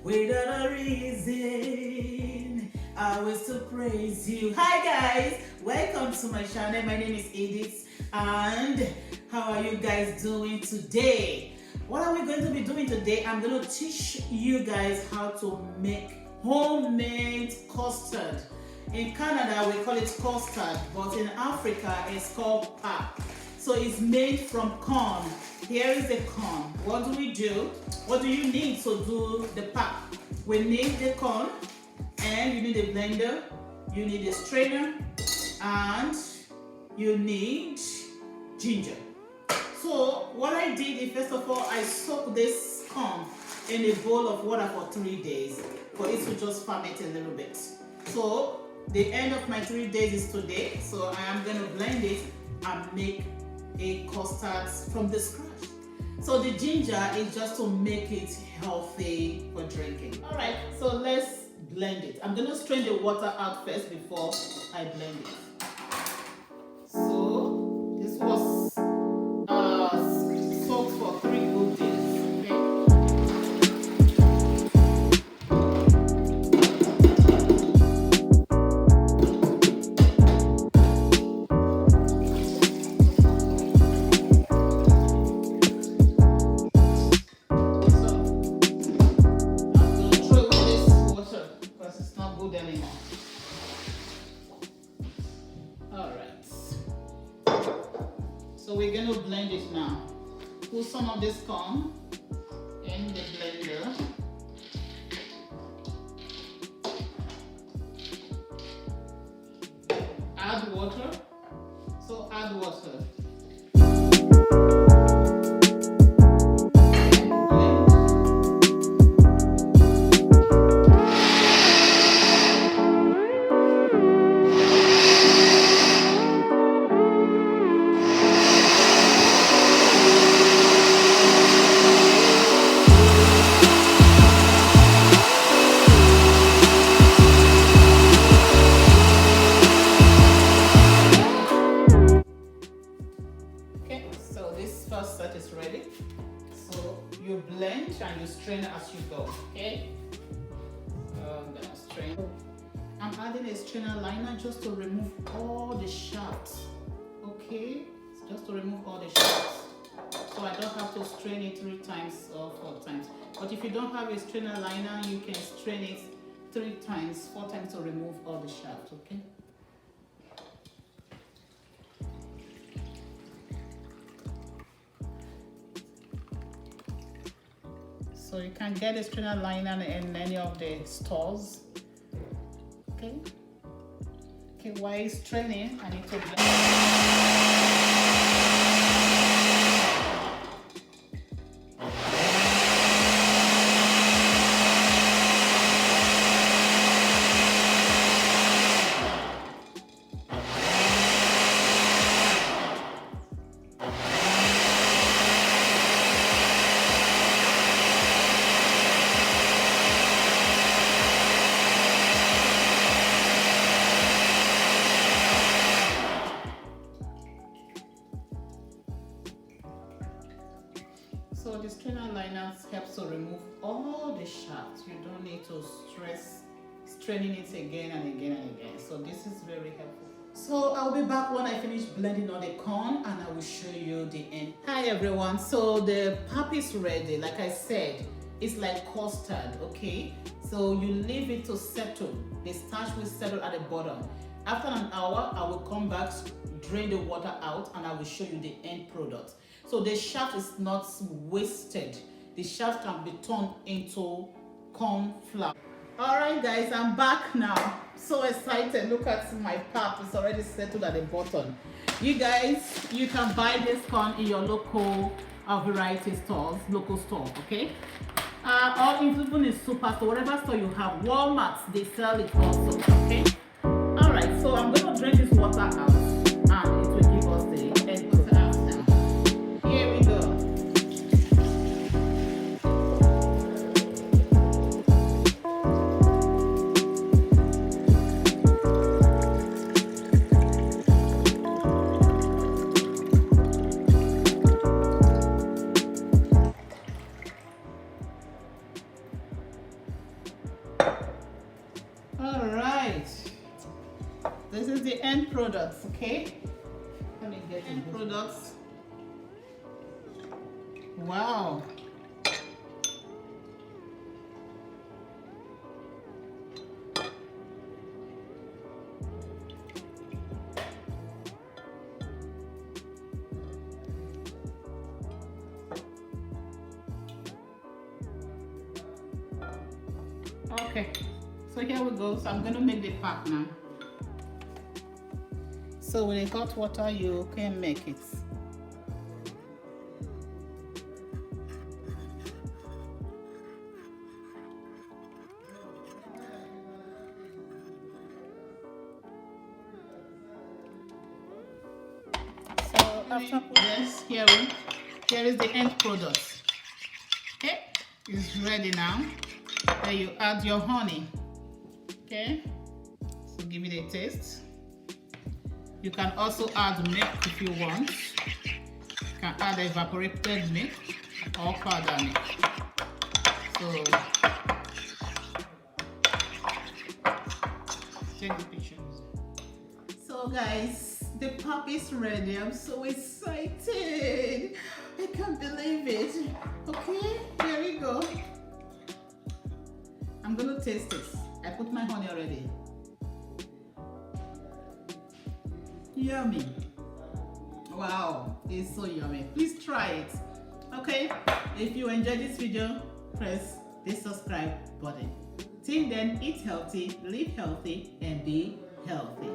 without a reason. I will still praise you. Hi guys, welcome to my channel. My name is Edith, and how are you guys doing today? What are we going to be doing today? I'm going to teach you guys how to make homemade custard. In Canada, we call it custard, but in Africa, it's called pap. So it's made from corn. Here is the corn. What do we do? What do you need to do the pap? We need the corn, and you need a blender, you need a strainer, and you need ginger. So what I did is, first of all, I soaked this corn in a bowl of water for 3 days for it to just ferment a little bit. So the end of my 3 days is today, so I am going to blend it and make a custard from the scratch. So the ginger is just to make it healthy for drinking. All right, so let's blend it. I'm going to strain the water out first before I blend it. So this was soaked for 3 good days. So we're going to blend it now. Put some of this corn in the blender. Add water. So add water. First set is ready, so you blend and you strain as you go. Okay, I'm gonna strain. I'm adding a strainer liner just to remove all the shafts. Okay, just to remove all the shafts, so I don't have to strain it 3 times or 4 times. But if you don't have a strainer liner, you can strain it 3 times, 4 times to remove all the shafts. Okay. So you can get a strainer liner in any of the stores. Okay. Okay, while it's straining, I need to blend. So the strainer liner helps to remove all the shafts. You don't need to stress straining it again and again and again. So this is very helpful. So I'll be back when I finish blending all the corn, and I will show you the end. Hi everyone. So the pap is ready. Like I said, it's like custard. Okay. So you leave it to settle. The starch will settle at the bottom. After an hour, I will come back, drain the water out, and I will show you the end product. So the shaft is not wasted. The shaft can be turned into corn flour. All right, guys, I'm back now. So excited. Look at my pap. It's already settled at the bottom. You guys, you can buy this corn in your local variety stores, local store, okay? Or even in superstore, whatever store you have, Walmart, they sell it also, okay? All right, so I'm going to drain this water out, and it will give us the end product now. Here we go. All right. This is the end products, okay? Let me get end products. Wow. Okay, so here we go. So I'm going to make the pack now. So with the hot water, you can make it. So after this, here is the end product. Okay, it's ready now. Then you add your honey. Okay, so give it a taste. You can also add milk if you want. You can add evaporated milk or powder milk. So take the pictures. So guys, the pop is ready. I'm so excited. I can't believe it. Okay, here we go. I'm gonna taste it. I put my honey already. Yummy. Wow, it's so yummy. Please try it. Okay, if you enjoyed this video, press the subscribe button. Till then, eat healthy, live healthy, and be healthy.